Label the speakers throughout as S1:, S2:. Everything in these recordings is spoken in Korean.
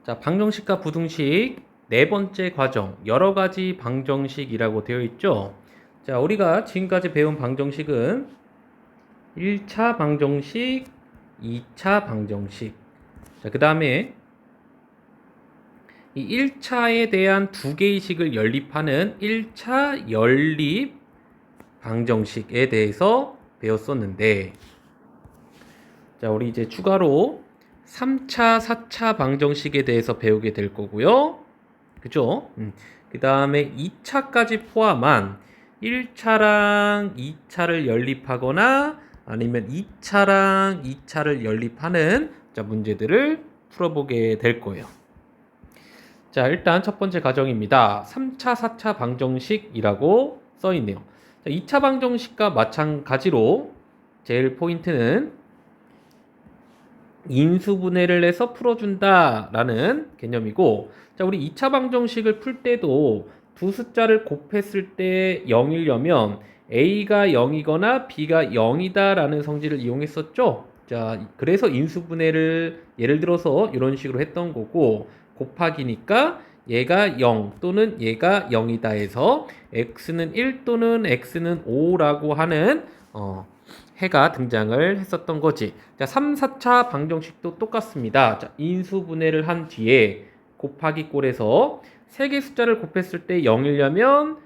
S1: 자, 방정식과 부등식 네 번째 과정, 여러 가지 방정식이라고 되어 있죠. 자, 우리가 지금까지 배운 방정식은 1차 방정식, 2차 방정식. 자, 그 다음에 이 1차에 대한 두 개의 식을 연립하는 1차 연립 방정식에 대해서 배웠었는데, 자, 우리 이제 추가로 3차, 4차 방정식에 대해서 배우게 될 거고요. 그죠? 그 다음에 2차까지 포함한 1차랑 2차를 연립하거나 아니면 2차랑 2차를 연립하는 자, 문제들을 풀어보게 될 거예요. 자, 일단 첫 번째 가정입니다. 3차, 4차 방정식이라고 써 있네요. 자, 2차 방정식과 마찬가지로 제일 포인트는 인수분해를 해서 풀어준다라는 개념이고, 자, 우리 2차 방정식을 풀 때도 두 숫자를 곱했을 때 0이려면 a가 0이거나 b가 0이다라는 성질을 이용했었죠. 자, 그래서 인수분해를 예를 들어서 이런 식으로 했던 거고, 곱하기니까 얘가 0 또는 얘가 0이다 해서 x는 1 또는 x는 5라고 하는 해가 등장을 했었던 거지. 자, 3, 4차 방정식도 똑같습니다. 자, 인수분해를 한 뒤에 곱하기 꼴에서 세 개 숫자를 곱했을 때 0이려면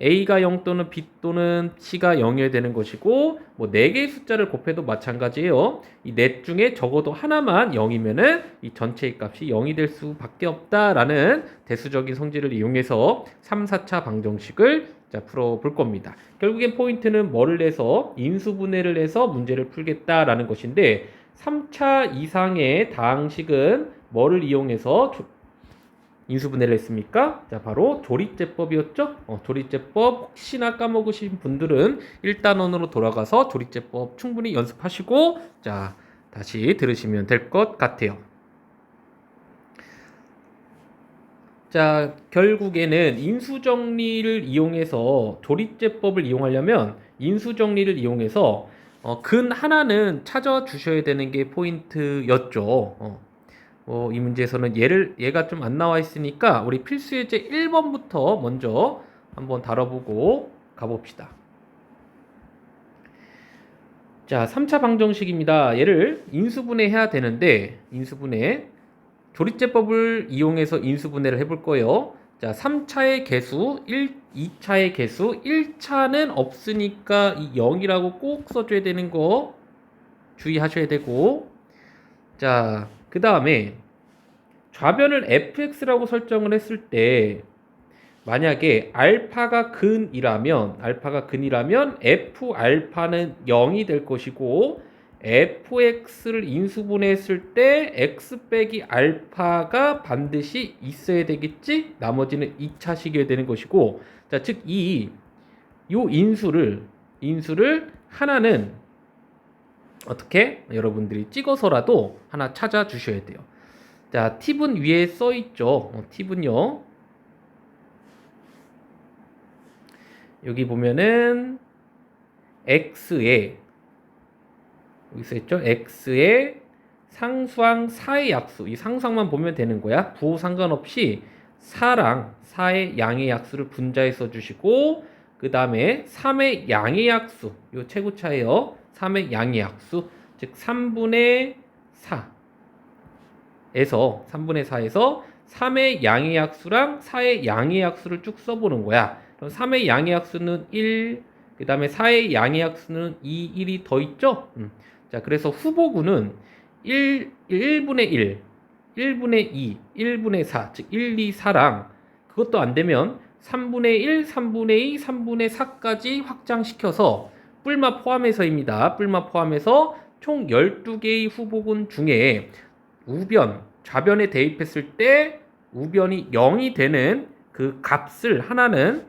S1: A가 0 또는 B 또는 C가 0이어야 되는 것이고, 뭐 4개의 숫자를 곱해도 마찬가지예요. 이 넷 중에 적어도 하나만 0이면은 이 전체의 값이 0이 될 수밖에 없다라는 대수적인 성질을 이용해서 3, 4차 방정식을 자, 풀어볼 겁니다. 결국엔 포인트는 뭐를 해서 인수분해를 해서 문제를 풀겠다라는 것인데, 3차 이상의 다항식은 뭐를 이용해서 인수분해를 했습니까? 자, 바로 조립제법이었죠. 조립제법 혹시나 까먹으신 분들은 1단원으로 돌아가서 조립제법 충분히 연습하시고 자, 다시 들으시면 될 것 같아요. 자, 결국에는 인수정리를 이용해서 조립제법을 이용하려면 인수정리를 이용해서 근 하나는 찾아 주셔야 되는 게 포인트였죠. 이 문제에서는 얘가 좀 안 나와 있으니까 우리 필수 예제 1번부터 먼저 한번 다뤄보고 가봅시다. 자, 3차 방정식입니다. 얘를 인수분해 해야 되는데 인수분해 조립제법을 이용해서 인수분해를 해볼 거예요. 자, 3차의 개수, 2차의 개수, 1차는 없으니까 이 0이라고 꼭 써줘야 되는 거 주의하셔야 되고, 자, 그 다음에 좌변을 fx라고 설정을 했을 때 만약에 알파가 근이라면 f 알파는 0이 될 것이고 fx를 인수분해했을 때 x 빼기 알파가 반드시 있어야 되겠지? 나머지는 2차식이어야 되는 것이고, 자, 즉 요 인수를 하나는 어떻게 여러분들이 찍어서라도 하나 찾아 주셔야 돼요. 자, 팁은 위에 써 있죠. 팁은요. 여기 보면은 x에 여기 써 있죠. x에 상수항 4의 약수. 이 상수항만 보면 되는 거야. 부호 상관없이 4랑 4의 양의 약수를 분자해 써 주시고, 그 다음에 3의 양의 약수. 요 최고차예요. 3의 양의 약수. 즉 3분의 4에서 3의 양의 약수랑 4의 양의 약수를 쭉 써보는 거야. 그럼 3의 양의 약수는 1, 그 다음에 4의 양의 약수는 2, 1이 더 있죠? 자, 그래서 후보군은 1분의 1, 1분의 2, 1분의 4, 즉 1, 2, 4랑 그것도 안 되면 3분의 1, 3분의 2, 3분의 4까지 확장시켜서 뿔마 포함해서입니다. 뿔마 포함해서 총 12개의 후보군 중에 좌변에 대입했을 때 우변이 0이 되는 그 값을 하나는,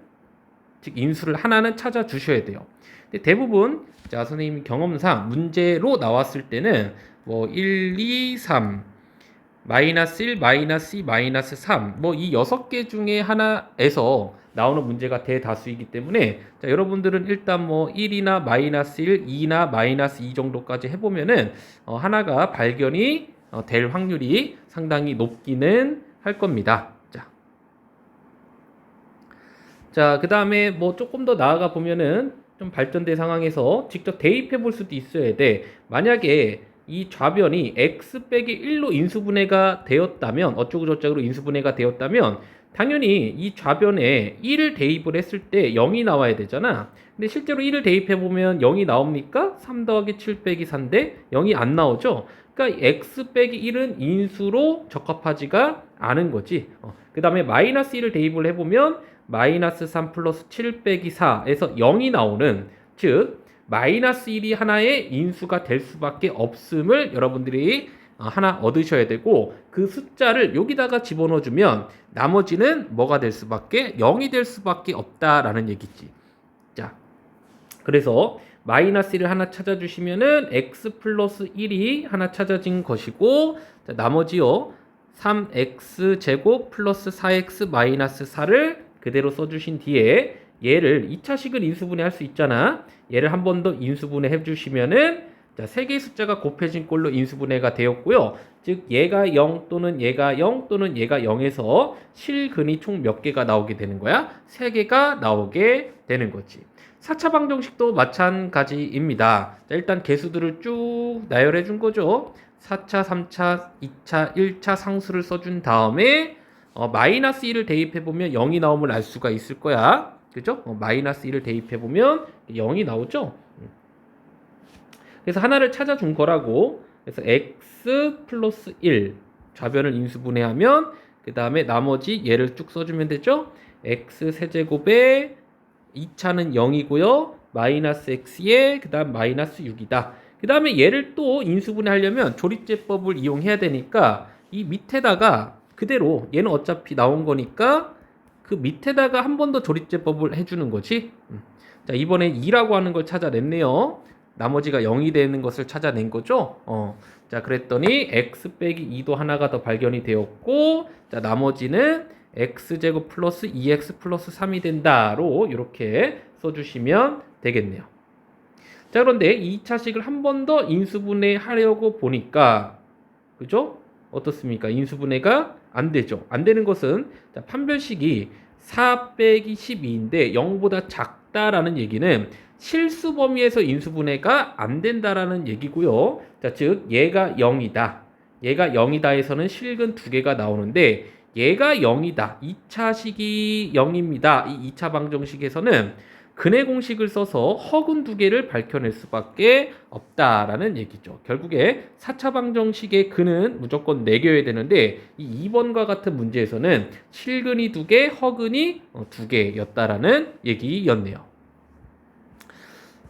S1: 즉 인수를 하나는 찾아 주셔야 돼요. 근데 대부분 자, 선생님 경험상 문제로 나왔을 때는 뭐 1, 2, 3, 마이너스 1, 마이너스 2, 마이너스 3, 뭐 이 6개 중에 하나에서 나오는 문제가 대다수이기 때문에 자, 여러분들은 일단 뭐 1이나 마이너스 1, 2나 마이너스 2 정도까지 해보면은 하나가 발견이 될 확률이 상당히 높기는 할 겁니다. 자, 그 다음에 뭐 조금 더 나아가 보면은 좀 발전된 상황에서 직접 대입해 볼 수도 있어야 돼. 만약에 이 좌변이 x 빼기 1로 인수분해가 되었다면, 어쩌고저쩌고 인수분해가 되었다면, 당연히 이 좌변에 1을 대입을 했을 때 0이 나와야 되잖아. 근데 실제로 1을 대입해 보면 0이 나옵니까? 3 더하기 7 빼기 4인데 0이 안 나오죠. 그러니까 x 빼기 1은 인수로 적합하지가 않은 거지. 그 다음에 마이너스 1을 대입을 해보면 마이너스 3 플러스 7 빼기 4에서 0이 나오는, 즉 마이너스 1이 하나의 인수가 될 수밖에 없음을 여러분들이 하나 얻으셔야 되고, 그 숫자를 여기다가 집어넣어주면 나머지는 뭐가 될 수밖에, 0이 될 수밖에 없다라는 얘기지. 자, 그래서 마이너스 1을 하나 찾아주시면은 x 플러스 1이 하나 찾아진 것이고, 자, 나머지요 3x 제곱 플러스 4x 마이너스 4를 그대로 써주신 뒤에 얘를 2차식을 인수분해할 수 있잖아. 얘를 한 번 더 인수분해 해주시면은, 자, 3개의 숫자가 곱해진 꼴로 인수분해가 되었고요. 즉 얘가 0 또는 얘가 0 또는 얘가 0에서 실근이 총 몇 개가 나오게 되는 거야? 3개가 나오게 되는 거지. 4차 방정식도 마찬가지입니다. 자, 일단 개수들을 쭉 나열해 준 거죠. 4차, 3차, 2차, 1차 상수를 써준 다음에 마이너스 1을 대입해보면 0이 나옴을 알 수가 있을 거야. 그죠? 마이너스 1을 대입해보면 0이 나오죠. 그래서 하나를 찾아준 거라고. 그래서 x 플러스 1 좌변을 인수분해하면 그 다음에 나머지 얘를 쭉 써주면 되죠. x 세제곱에 2차는 0이고요. 마이너스 x에 그 다음 마이너스 6이다. 그 다음에 얘를 또 인수분해하려면 조립제법을 이용해야 되니까 이 밑에다가 그대로, 얘는 어차피 나온 거니까 그 밑에다가 한 번 더 조립제법을 해주는 거지. 자, 이번에 2라고 하는 걸 찾아냈네요. 나머지가 0이 되는 것을 찾아낸 거죠. 자, 그랬더니 x 빼기 2도 하나가 더 발견이 되었고, 자, 나머지는 x제곱 플러스 2x 플러스 3이 된다로 이렇게 써주시면 되겠네요. 자, 그런데 2차식을 한 번 더 인수분해 하려고 보니까, 그죠? 어떻습니까? 인수분해가 안 되죠. 안 되는 것은, 자, 판별식이 4 빼기 12인데 0보다 작다라는 얘기는 실수 범위에서 인수분해가 안 된다라는 얘기고요. 자, 즉 얘가 0이다. 얘가 0이다에서는 실근 2개가 나오는데 얘가 0이다. 2차식이 0입니다. 이 2차 방정식에서는 근의 공식을 써서 허근 2개를 밝혀낼 수밖에 없다라는 얘기죠. 결국에 4차 방정식의 근은 무조건 매겨야 되는데 이 2번과 같은 문제에서는 실근이 2개, 허근이 2개였다라는 얘기였네요.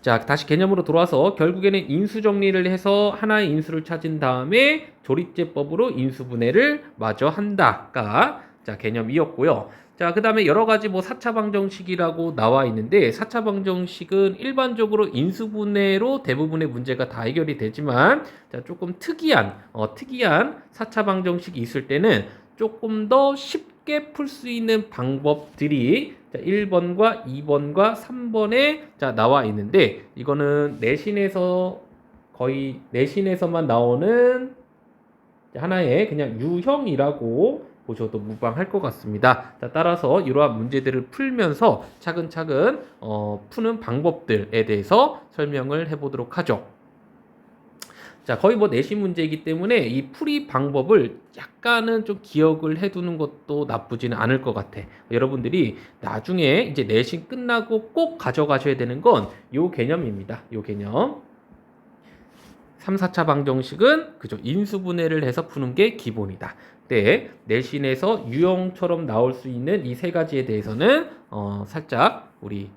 S1: 자, 다시 개념으로 돌아와서 결국에는 인수 정리를 해서 하나의 인수를 찾은 다음에 조립제법으로 인수분해를 마저 한다가, 자, 개념이었고요. 자, 그 다음에 여러 가지 뭐 4차 방정식이라고 나와 있는데 4차 방정식은 일반적으로 인수분해로 대부분의 문제가 다 해결이 되지만, 자, 조금 특이한 4차 방정식이 있을 때는 조금 더 쉽게 풀 수 있는 방법들이, 자, 1번과 2번과 3번에 자, 나와 있는데, 이거는 거의 내신에서만 나오는 하나의 그냥 유형이라고 보셔도 무방할 것 같습니다. 자, 따라서 이러한 문제들을 풀면서 차근차근 푸는 방법들에 대해서 설명을 해보도록 하죠. 자, 거의 뭐 내신 문제이기 때문에 이 풀이 방법을 약간은 좀 기억을 해두는 것도 나쁘지는 않을 것 같아. 여러분들이 나중에 이제 내신 끝나고 꼭 가져가셔야 되는 건 요 개념입니다. 요 개념. 3, 4차 방정식은 그죠, 인수분해를 해서 푸는 게 기본이다. 네, 내신에서 유형처럼 나올 수 있는 이 세 가지에 대해서는 살짝 우리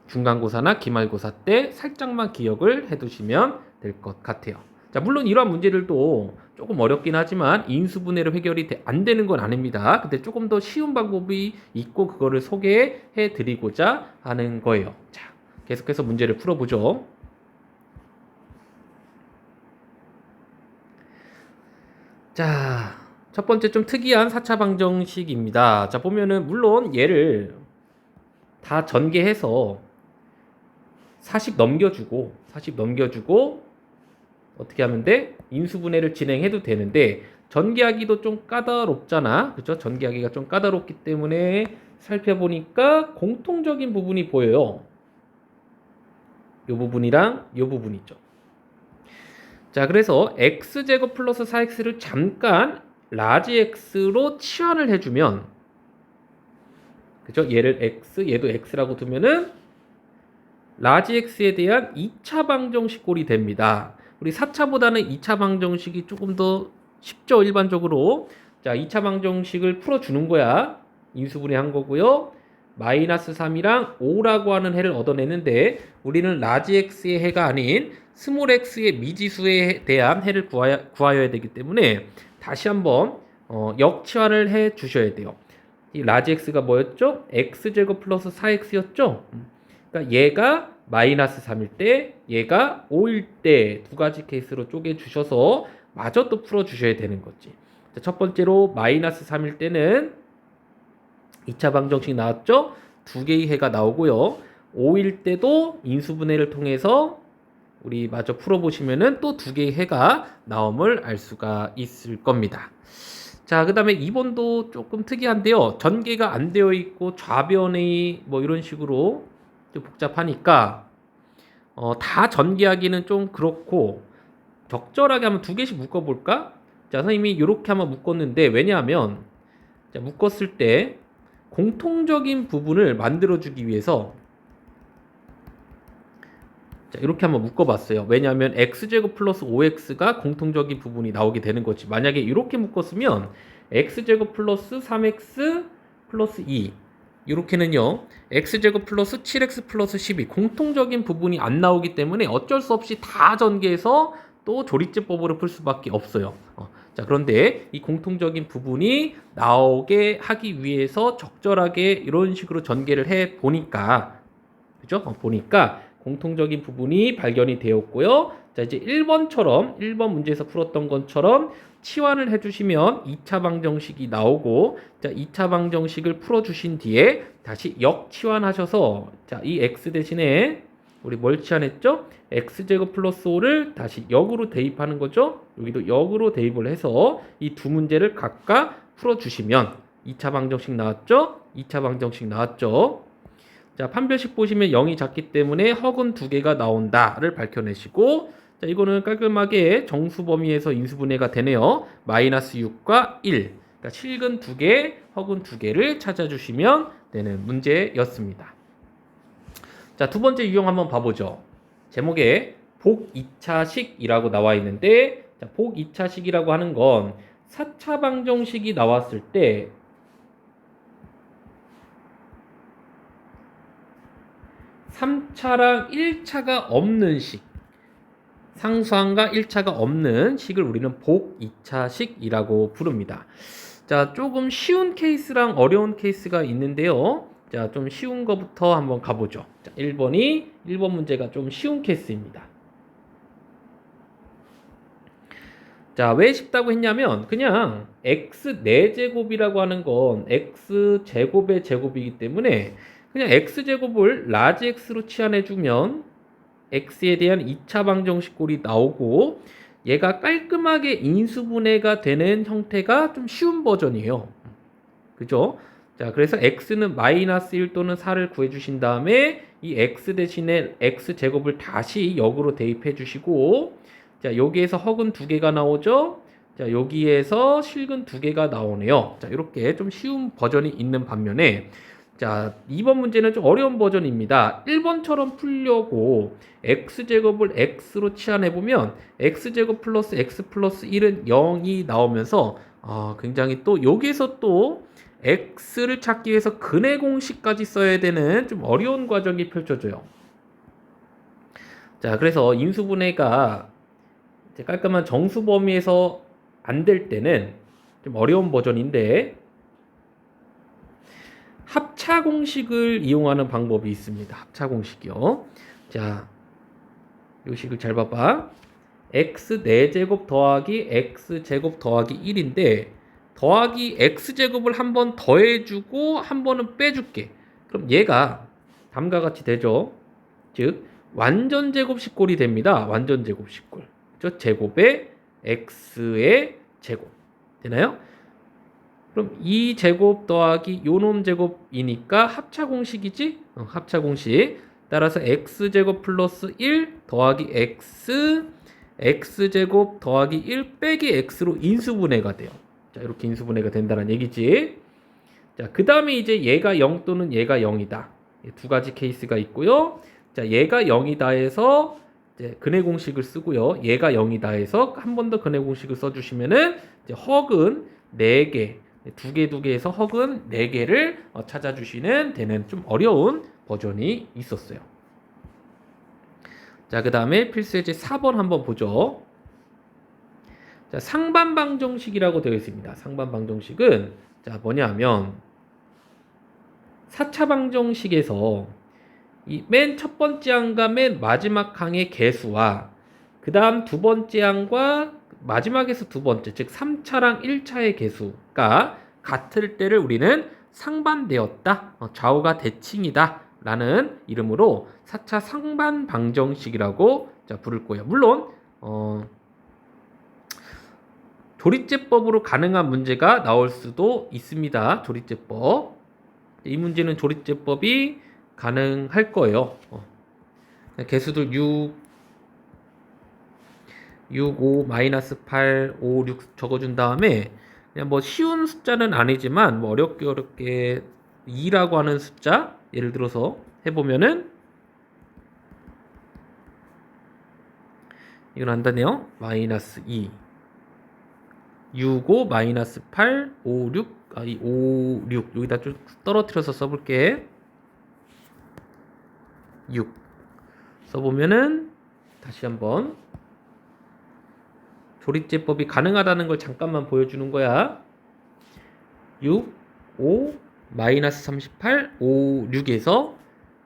S1: 중간고사나 기말고사 때 살짝만 기억을 해두시면 될 것 같아요. 자, 물론 이러한 문제들도 조금 어렵긴 하지만 인수분해로 해결이 안 되는 건 아닙니다. 근데 조금 더 쉬운 방법이 있고 그거를 소개해 드리고자 하는 거예요. 자, 계속해서 문제를 풀어보죠. 자, 첫 번째 좀 특이한 4차 방정식입니다. 자, 보면은 물론 얘를 다 전개해서 40 넘겨주고 어떻게 하면 돼? 인수분해를 진행해도 되는데 전개하기도 좀 까다롭잖아. 그죠? 전개하기가 좀 까다롭기 때문에 살펴보니까 공통적인 부분이 보여요. 요 부분이랑 요 부분이죠. 자, 그래서 x제곱 플러스 4x를 잠깐 라지 x로 치환을 해주면, 그죠? 얘를 x, 얘도 x라고 두면은 라지 x에 대한 2차 방정식 꼴이 됩니다. 우리 4차보다는 2차 방정식이 조금 더 쉽죠, 일반적으로. 자, 2차 방정식을 풀어주는 거야. 인수분해한 거고요. 마이너스 3이랑 5라고 하는 해를 얻어내는데 우리는 라지 x의 해가 아닌 스몰 x의 미지수에 대한 해를 구하여야 되기 때문에 다시 한번 역치환을 해 주셔야 돼요. 이 라지 x가 뭐였죠? x제곱 플러스 4x였죠? 그러니까 얘가 마이너스 3일 때, 얘가 5일 때 두 가지 케이스로 쪼개 주셔서 마저 또 풀어 주셔야 되는 거지. 자, 첫 번째로 마이너스 3일 때는 2차 방정식 나왔죠? 두 개의 해가 나오고요. 5일 때도 인수분해를 통해서 우리 마저 풀어보시면은 또 두 개의 해가 나옴을 알 수가 있을 겁니다. 자, 그 다음에 2번도 조금 특이한데요. 전개가 안 되어 있고 좌변의 뭐 이런 식으로 좀 복잡하니까 다 전개하기는 좀 그렇고 적절하게 한번 두 개씩 묶어볼까? 자, 선생님이 이렇게 한번 묶었는데 왜냐하면 자, 묶었을 때 공통적인 부분을 만들어주기 위해서 자, 이렇게 한번 묶어봤어요. 왜냐하면 x제곱 플러스 5x가 공통적인 부분이 나오게 되는 거지. 만약에 이렇게 묶었으면 x제곱 플러스 3x 플러스 2 이렇게는요 x제곱 플러스 7x 플러스 12 공통적인 부분이 안 나오기 때문에 어쩔 수 없이 다 전개해서 또 조리제법으로 풀 수밖에 없어요. 자, 그런데 이 공통적인 부분이 나오게 하기 위해서 적절하게 이런 식으로 전개를 해 보니까, 그죠? 보니까 공통적인 부분이 발견이 되었고요. 자, 이제 1번 문제에서 풀었던 것처럼 치환을 해주시면 2차 방정식이 나오고, 자, 2차 방정식을 풀어주신 뒤에 다시 역치환하셔서, 자, 이 x 대신에 우리 뭘 치환했죠? x제곱 플러스 5를 다시 역으로 대입하는 거죠. 여기도 역으로 대입을 해서 이 두 문제를 각각 풀어주시면 2차 방정식 나왔죠? 2차 방정식 나왔죠? 자, 판별식 보시면 0이 작기 때문에 허근 두 개가 나온다를 밝혀내시고, 자, 이거는 깔끔하게 정수 범위에서 인수분해가 되네요. 마이너스 6과 1. 그러니까 실근 두 개, 허근 두 개를 찾아주시면 되는 문제였습니다. 자, 두 번째 유형 한번 봐보죠. 제목에 복 2차식이라고 나와 있는데, 자, 복 2차식이라고 하는 건 4차 방정식이 나왔을 때 3차랑 1차가 없는 식, 상수항과 1차가 없는 식을 우리는 복 2차식이라고 부릅니다. 자, 조금 쉬운 케이스랑 어려운 케이스가 있는데요. 자, 좀 쉬운 거부터 한번 가보죠. 자, 1번 문제가 좀 쉬운 케이스입니다. 자, 왜 쉽다고 했냐면 그냥 x 4제곱이라고 하는 건 x제곱의 제곱이기 때문에 그냥 x제곱을 라지 x로 치환해주면 x에 대한 2차 방정식 꼴이 나오고 얘가 깔끔하게 인수분해가 되는 형태가 좀 쉬운 버전이에요. 그죠? 자, 그래서 x는 마이너스 1 또는 4를 구해주신 다음에 이 x 대신에 x제곱을 다시 역으로 대입해 주시고, 자, 여기에서 허근 두 개가 나오죠? 자, 여기에서 실근 두 개가 나오네요. 자, 이렇게 좀 쉬운 버전이 있는 반면에, 자, 2번 문제는 좀 어려운 버전입니다. 1번처럼 풀려고 x제곱을 x로 치환해보면 x제곱 플러스 x 플러스 1은 0이 나오면서 굉장히 또 여기에서 또 x를 찾기 위해서 근해 공식까지 써야 되는 좀 어려운 과정이 펼쳐져요. 자, 그래서 인수분해가 깔끔한 정수 범위에서 안 될 때는 좀 어려운 버전인데 합차 공식을 이용하는 방법이 있습니다. 합차 공식이요. 자, 이 식을 잘 봐봐. x 4제곱 더하기 x제곱 더하기 1인데 더하기 x제곱을 한 번 더해주고 한 번은 빼줄게. 그럼 얘가 다음과 같이 되죠. 즉 완전 제곱식 꼴이 됩니다. 완전 제곱식 꼴. 저 제곱에 x의 제곱 되나요? 그럼 2제곱 더하기 요놈 제곱이니까 합차 공식이지? 합차 공식. 따라서 x제곱 플러스 1 더하기 x제곱 더하기 1 빼기 x로 인수분해가 돼요. 자, 이렇게 인수분해가 된다는 얘기지. 자, 그 다음에 이제 얘가 0 또는 얘가 0이다. 두 가지 케이스가 있고요. 자, 얘가 0이다 해서 이제 근해 공식을 쓰고요. 얘가 0이다 해서 한 번 더 근해 공식을 써주시면은 이제 허근 4개, 두 개 해서 허근 4개를 찾아주시는 되는 좀 어려운 버전이 있었어요. 자, 그 다음에 필수예제 4번 한번 보죠. 자, 상반방정식이라고 되어 있습니다. 상반방정식은 자, 뭐냐면 4차 방정식에서 이 맨 첫 번째 항과 맨 마지막 항의 개수와 그 다음 두 번째 항과 마지막에서 두 번째, 즉 3차랑 1차의 개수가 같을 때를 우리는 상반되었다, 좌우가 대칭이다 라는 이름으로 4차 상반방정식이라고 부를 거예요. 물론 조립제법으로 가능한 문제가 나올 수도 있습니다. 조립제법. 이 문제는 조립제법이 가능할 거예요. 개수들 6, 5, 마이너스 8, 5, 6 적어준 다음에 그냥 뭐 쉬운 숫자는 아니지만 뭐 어렵게 2라고 하는 숫자 예를 들어서 해보면은 이건 안다네요. 마이너스 2, 6, 5, 마이너스 8, 5, 6, 5, 6 여기다 좀 떨어뜨려서 써볼게. 6 써보면은 다시 한번 조립제법이 가능하다는 걸 잠깐만 보여주는 거야. 6, 5, 마이너스 38, 5, 6에서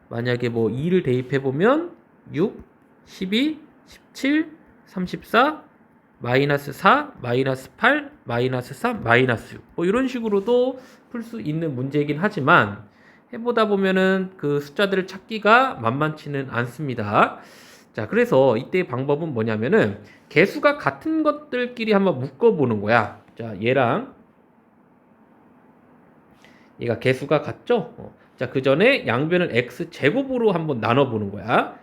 S1: 만약에 뭐 2를 대입해보면 6, 12, 17, 34, 마이너스 4, 마이너스 8, 마이너스 3, 마이너스 6 뭐 이런 식으로도 풀 수 있는 문제이긴 하지만 해보다 보면은 그 숫자들을 찾기가 만만치는 않습니다. 자, 그래서 이때의 방법은 뭐냐면은 개수가 같은 것들끼리 한번 묶어보는 거야. 자, 얘랑 얘가 개수가 같죠? 자, 그 전에 양변을 x제곱으로 한번 나눠보는 거야.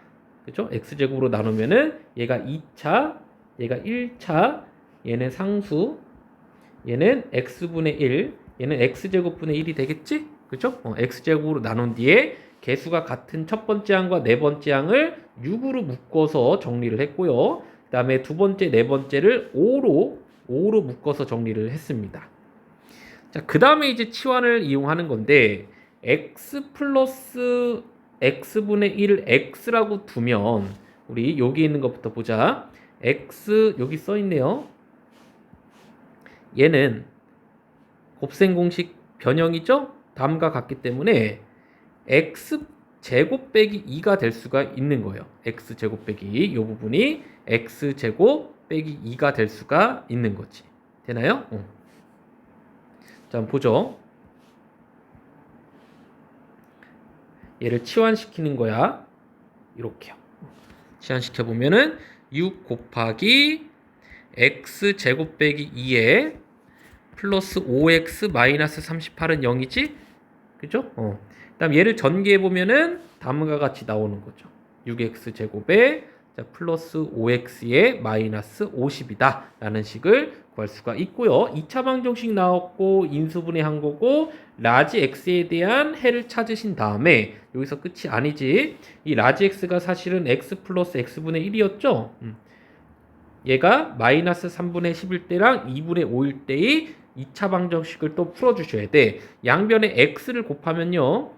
S1: 그죠? x제곱으로 나누면은 얘가 2차, 얘가 1차, 얘는 상수, 얘는 x분의 1, 얘는 x제곱분의 1이 되겠지? 그죠? x제곱으로 나눈 뒤에 개수가 같은 첫 번째 항과 네 번째 항을 6으로 묶어서 정리를 했고요. 그 다음에 두 번째, 네 번째를 5로 묶어서 정리를 했습니다. 자, 그 다음에 이제 치환을 이용하는 건데 x 플러스 x분의 1을 x라고 두면 우리 여기 있는 것부터 보자. x 여기 써 있네요. 얘는 곱셈 공식 변형이죠? 다음과 같기 때문에 x제곱 빼기 2가 될 수가 있는 거예요. x제곱 빼기 이 부분이 x제곱 빼기 2가 될 수가 있는 거지. 되나요? 자, 한번 보죠. 얘를 치환시키는 거야. 이렇게요. 치환시켜보면은 6 곱하기 x제곱 빼기 2에 플러스 5x 마이너스 38은 0이지? 그죠? 그 다음 얘를 전개해보면은 다음과 같이 나오는 거죠. 6x제곱에 플러스 5x에 마이너스 50이다 라는 식을 구할 수가 있고요. 2차 방정식 나왔고 인수분해한 거고 라지 x에 대한 해를 찾으신 다음에 여기서 끝이 아니지. 이 라지 x가 사실은 x 플러스 x분의 1이었죠. 얘가 마이너스 3분의 10일 때랑 2분의 5일 때의 2차 방정식을 또 풀어주셔야 돼. 양변에 x를 곱하면요.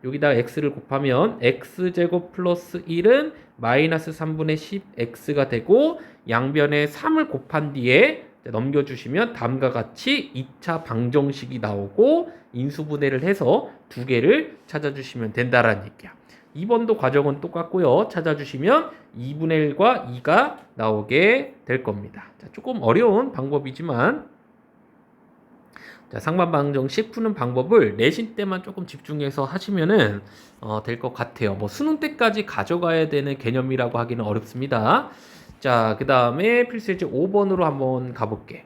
S1: 여기다가 x를 곱하면 x제곱 플러스 1은 마이너스 3분의 10x가 되고 양변에 3을 곱한 뒤에 넘겨주시면 다음과 같이 2차 방정식이 나오고 인수분해를 해서 두 개를 찾아주시면 된다라는 얘기야. 2번도 과정은 똑같고요. 찾아주시면 2분의 1과 2가 나오게 될 겁니다. 자, 조금 어려운 방법이지만 자, 상반방정식 푸는 방법을 내신 때만 조금 집중해서 하시면은 될 것 같아요. 뭐 수능 때까지 가져가야 되는 개념이라고 하기는 어렵습니다. 자, 그 다음에 필수예제 5번으로 한번 가볼게.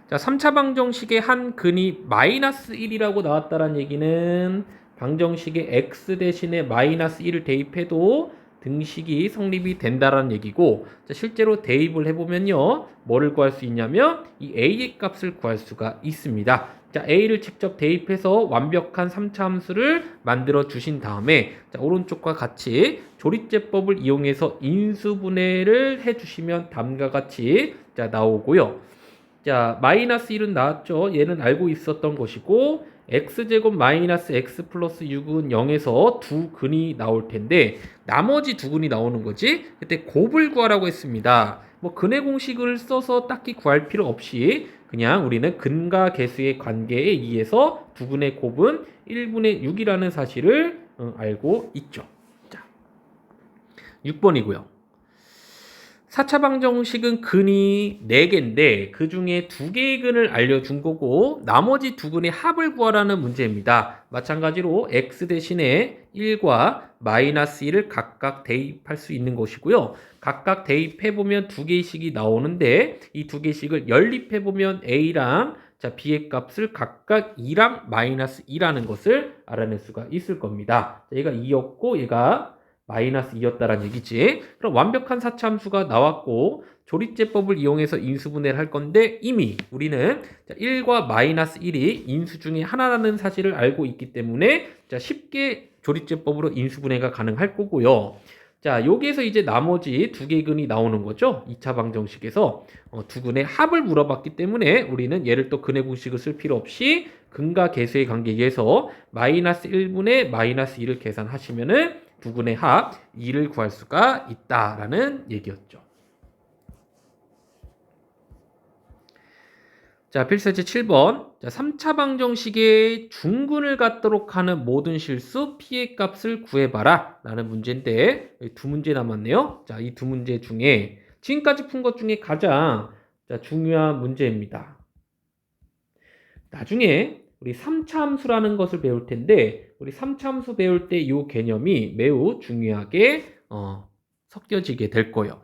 S1: 자, 3차 방정식의 한 근이 마이너스 1이라고 나왔다는 얘기는 방정식에 x 대신에 마이너스 1을 대입해도 등식이 성립이 된다라는 얘기고, 자, 실제로 대입을 해보면요, 뭐를 구할 수 있냐면 이 a의 값을 구할 수가 있습니다. 자, a를 직접 대입해서 완벽한 3차 함수를 만들어 주신 다음에, 자, 오른쪽과 같이 조립제법을 이용해서 인수분해를 해주시면 다음과 같이 자 나오고요. 자, 마이너스 1은 나왔죠. 얘는 알고 있었던 것이고, x제곱 마이너스 x 플러스 6은 0에서 두 근이 나올 텐데, 나머지 두 근이 나오는 거지. 그때 곱을 구하라고 했습니다. 뭐 근의 공식을 써서 딱히 구할 필요 없이 그냥 우리는 근과 계수의 관계에 의해서 두 근의 곱은 1분의 6이라는 사실을 알고 있죠. 자, 6번이고요. 4차 방정식은 근이 4개인데 그 중에 2개의 근을 알려준 거고 나머지 두 근의 합을 구하라는 문제입니다. 마찬가지로 x 대신에 1과 마이너스 1을 각각 대입할 수 있는 것이고요. 각각 대입해보면 2개씩이 나오는데 이 2개씩을 연립해보면 a랑 자, b의 값을 각각 2랑 마이너스 2라는 것을 알아낼 수가 있을 겁니다. 자, 얘가 2였고 얘가 마이너스 2였다라는 얘기지. 그럼 완벽한 사차함수가 나왔고 조립제법을 이용해서 인수분해를 할 건데 이미 우리는 1과 마이너스 1이 인수 중에 하나라는 사실을 알고 있기 때문에 자, 쉽게 조립제법으로 인수분해가 가능할 거고요. 자, 여기에서 이제 나머지 두 개의 근이 나오는 거죠. 2차 방정식에서 두 근의 합을 물어봤기 때문에 우리는 얘를 또 근의 공식을 쓸 필요 없이 근과 계수의 관계에 의해서 마이너스 1분의 마이너스 2를 계산하시면은 두 근의 합 2를 구할 수가 있다라는 얘기였죠. 자, 필수예제 7번. 자, 3차 방정식의 중근을 갖도록 하는 모든 실수 p의 값을 구해봐라 라는 문제인데 두 문제 남았네요. 자, 이 두 문제 중에 지금까지 푼 것 중에 가장 중요한 문제입니다. 나중에 우리 3차 함수라는 것을 배울 텐데 우리 3차 함수 배울 때 이 개념이 매우 중요하게 섞여지게 될 거예요.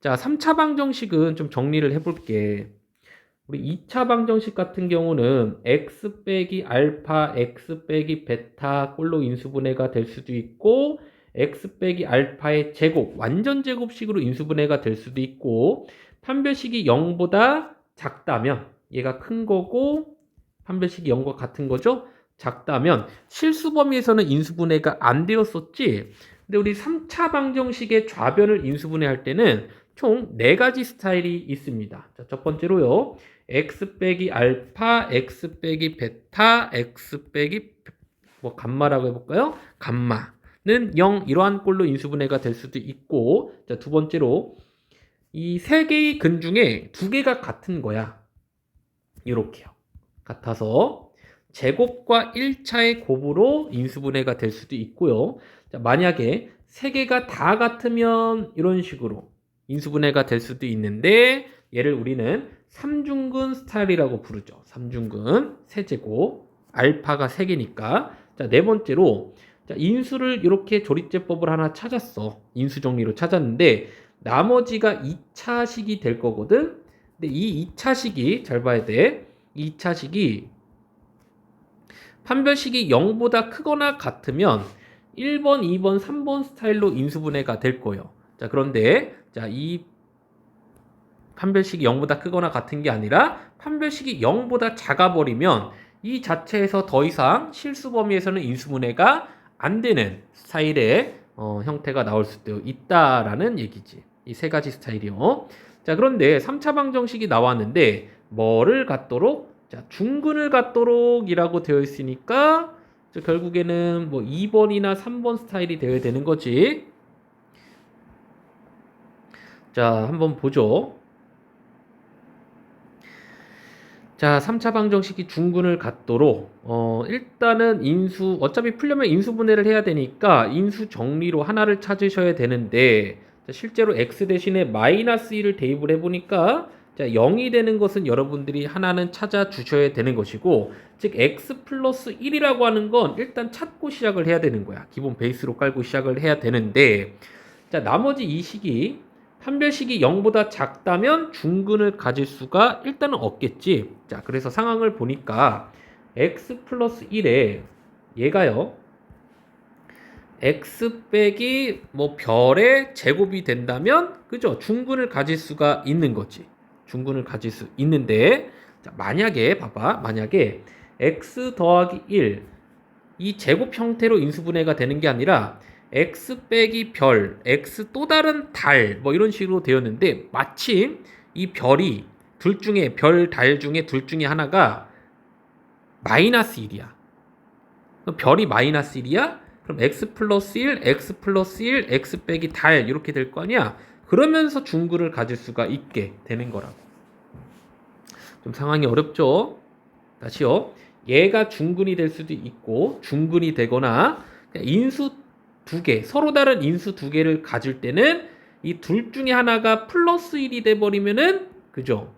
S1: 자, 3차 방정식은 좀 정리를 해볼게. 우리 2차 방정식 같은 경우는 x 빼기 알파, x 빼기 베타 꼴로 인수분해가 될 수도 있고 x 빼기 알파의 제곱, 완전 제곱식으로 인수분해가 될 수도 있고 판별식이 0보다 작다면 얘가 큰 거고 판별식이 0과 같은 거죠. 작다면 실수 범위에서는 인수분해가 안 되었었지. 근데 우리 3차 방정식의 좌변을 인수분해할 때는 총 4가지 스타일이 있습니다. 자, 첫 번째로요. x 빼기 알파, x 빼기 베타, x 빼기 뭐 감마라고 해볼까요? 감마는 0 이러한 꼴로 인수분해가 될 수도 있고, 자, 두 번째로 이 3개의 근 중에 2개가 같은 거야. 이렇게요. 같아서 제곱과 1차의 곱으로 인수분해가 될 수도 있고요. 자, 만약에 3개가 다 같으면 이런 식으로 인수분해가 될 수도 있는데 얘를 우리는 3중근 스타일이라고 부르죠. 3중근 세제곱 알파가 3개니까 자, 네 번째로 자, 인수를 이렇게 조립제법을 하나 찾았어. 인수 정리로 찾았는데 나머지가 2차식이 될 거거든. 근데 이 2차식이 잘 봐야 돼. 2차식이 판별식이 0보다 크거나 같으면 1번, 2번, 3번 스타일로 인수분해가 될 거예요. 자, 그런데 자, 이 판별식이 0보다 크거나 같은 게 아니라 판별식이 0보다 작아버리면 이 자체에서 더 이상 실수 범위에서는 인수분해가 안 되는 스타일의 형태가 나올 수도 있다라는 얘기지. 이 세 가지 스타일이요. 자, 그런데 3차 방정식이 나왔는데 뭐를 갖도록? 자, 중근을 갖도록 이라고 되어 있으니까 결국에는 뭐 2번이나 3번 스타일이 되어야 되는 거지. 자, 한번 보죠. 자, 3차 방정식이 중근을 갖도록 일단은 인수 어차피 풀려면 인수분해를 해야 되니까 인수 정리로 하나를 찾으셔야 되는데 자, 실제로 x 대신에 마이너스 1을 대입을 해보니까 자, 0이 되는 것은 여러분들이 하나는 찾아 주셔야 되는 것이고 즉 x 플러스 1이라고 하는 건 일단 찾고 시작을 해야 되는 거야. 기본 베이스로 깔고 시작을 해야 되는데 자, 나머지 이 식이 판별식이 0보다 작다면 중근을 가질 수가 일단은 없겠지. 자, 그래서 상황을 보니까 x 플러스 1에 얘가요. x 빼기 뭐 별의 제곱이 된다면 그죠? 중근을 가질 수가 있는 거지. 중근을 가질 수 있는데 자, 만약에 봐봐. 만약에 x 더하기 1 이 제곱 형태로 인수분해가 되는 게 아니라 x 빼기 별, x 또 다른 달 뭐 이런 식으로 되었는데 마침 이 별이 둘 중에 별, 달 중에 둘 중에 하나가 마이너스 1이야. 별이 마이너스 1이야? 그럼 x 플러스 1, x 플러스 1, x 빼기 달 이렇게 될 거 아니야? 그러면서 중근을 가질 수가 있게 되는 거라고. 좀 상황이 어렵죠? 다시요. 얘가 중근이 될 수도 있고 중근이 되거나 인수 두 개, 서로 다른 인수 두 개를 가질 때는 이 둘 중에 하나가 플러스 1이 돼버리면은 그죠?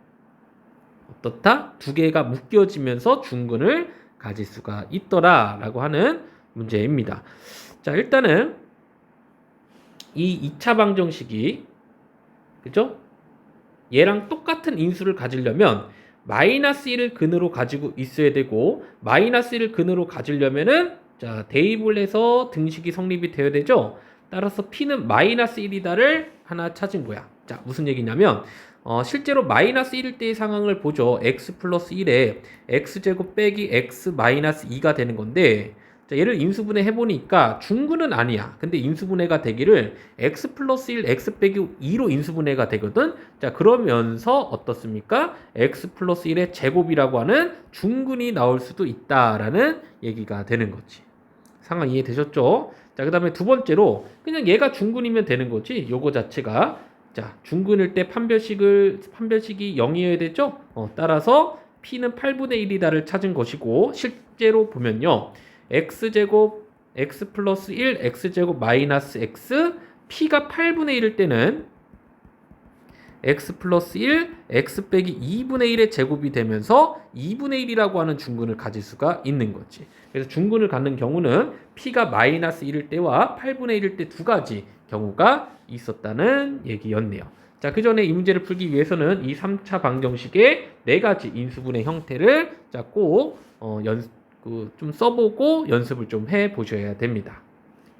S1: 어떻다? 두 개가 묶여지면서 중근을 가질 수가 있더라 라고 하는 문제입니다. 자, 일단은 이 2차 방정식이 그죠? 얘랑 똑같은 인수를 가지려면 마이너스 1을 근으로 가지고 있어야 되고 마이너스 1을 근으로 가지려면은 자, 대입을 해서 등식이 성립이 되어야 되죠. 따라서 p는 마이너스 1이다를 하나 찾은 거야. 자, 무슨 얘기냐면 실제로 마이너스 1일 때의 상황을 보죠. x 플러스 1에 x제곱 빼기 x 마이너스 2가 되는 건데 자, 얘를 인수분해 해보니까 중근은 아니야. 근데 인수분해가 되기를 x 플러스 1, x 빼기 2로 인수분해가 되거든. 자, 그러면서 어떻습니까? x 플러스 1의 제곱이라고 하는 중근이 나올 수도 있다라는 얘기가 되는 거지. 상황 이해되셨죠? 자, 그 다음에 두 번째로 그냥 얘가 중근이면 되는 거지. 요거 자체가. 자, 중근일 때 판별식이 0이어야 되죠? 따라서 p는 8분의 1이다를 찾은 것이고 실제로 보면요. x제곱 x 플러스 1 x제곱 마이너스 x p가 8분의 1일 때는 x 플러스 1 x 빼기 2분의 1의 제곱이 되면서 2분의 1이라고 하는 중근을 가질 수가 있는 거지. 그래서 중근을 갖는 경우는 p가 마이너스 1일 때와 8분의 1일 때 두 가지 경우가 있었다는 얘기였네요. 자, 그 전에 이 문제를 풀기 위해서는 이 3차 방정식의 네 가지 인수분해 형태를 꼭 좀 써보고 연습을 좀 해보셔야 됩니다.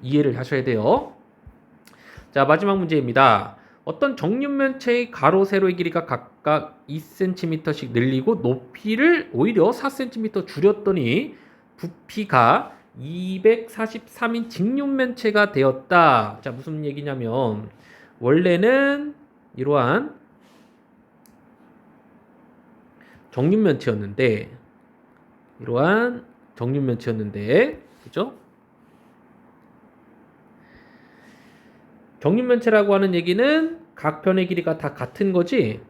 S1: 이해를 하셔야 돼요. 자, 마지막 문제입니다. 어떤 정육면체의 가로, 세로의 길이가 각각 2cm씩 늘리고 높이를 오히려 4cm 줄였더니 부피가 243인 직육면체가 되었다. 자, 무슨 얘기냐면 원래는 이러한 정육면체였는데 그죠? 정육면체라고 하는 얘기는 각 편의 길이가 다 같은 거지.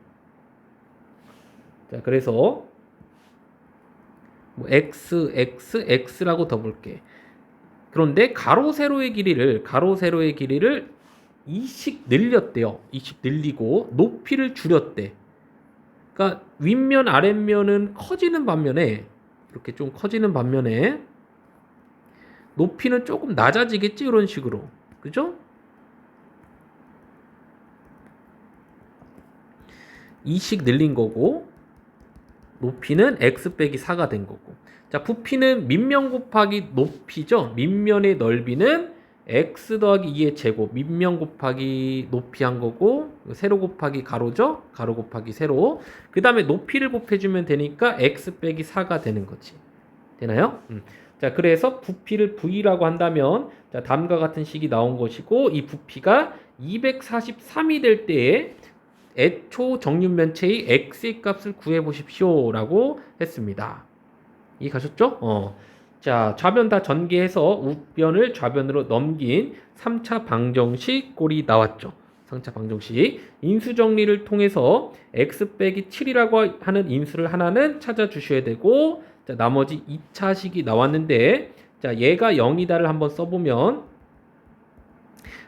S1: 자, 그래서 뭐 x라고 더 볼게. 그런데 가로 세로의 길이를 2씩 늘렸대요. 2씩 늘리고 높이를 줄였대. 그러니까 윗면 아랫면은 커지는 반면에 이렇게 좀 커지는 반면에 높이는 조금 낮아지겠지 이런 식으로. 그죠? 2씩 늘린 거고 높이는 x 빼기 4가 된 거고. 자, 부피는 밑면 곱하기 높이죠. 밑면의 넓이는 x 더하기 2의 제곱, 밑면 곱하기 높이 한 거고 세로 곱하기 가로죠. 가로 곱하기 세로. 그 다음에 높이를 곱해주면 되니까 x 빼기 4가 되는 거지. 되나요? 자, 그래서 부피를 v라고 한다면 자, 다음과 같은 식이 나온 것이고 이 부피가 243이 될 때에 애초 정육면체의 x의 값을 구해보십시오 라고 했습니다. 이 가셨죠? 자, 좌변 다 전개해서 우변을 좌변으로 넘긴 3차 방정식 꼴이 나왔죠. 3차 방정식 인수정리를 통해서 x 빼기 7이라고 하는 인수를 하나는 찾아주셔야 되고 자, 나머지 2차식이 나왔는데 자, 얘가 0이다를 한번 써보면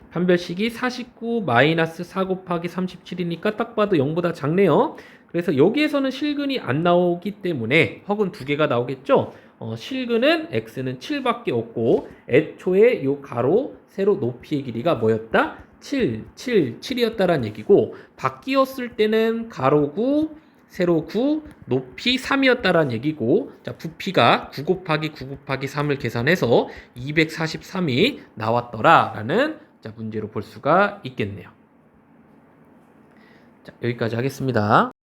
S1: 판별식이 49 마이너스 4 곱하기 37이니까 딱 봐도 0보다 작네요. 그래서 여기에서는 실근이 안 나오기 때문에 허근 두 개가 나오겠죠. 실근은 x는 7밖에 없고 애초에 요 가로 세로 높이의 길이가 뭐였다? 7, 7, 7이었다라는 얘기고 바뀌었을 때는 가로 9, 세로 9, 높이 3이었다라는 얘기고 자, 부피가 9 곱하기 9 곱하기 3을 계산해서 243이 나왔더라라는 자, 문제로 볼 수가 있겠네요. 자, 여기까지 하겠습니다.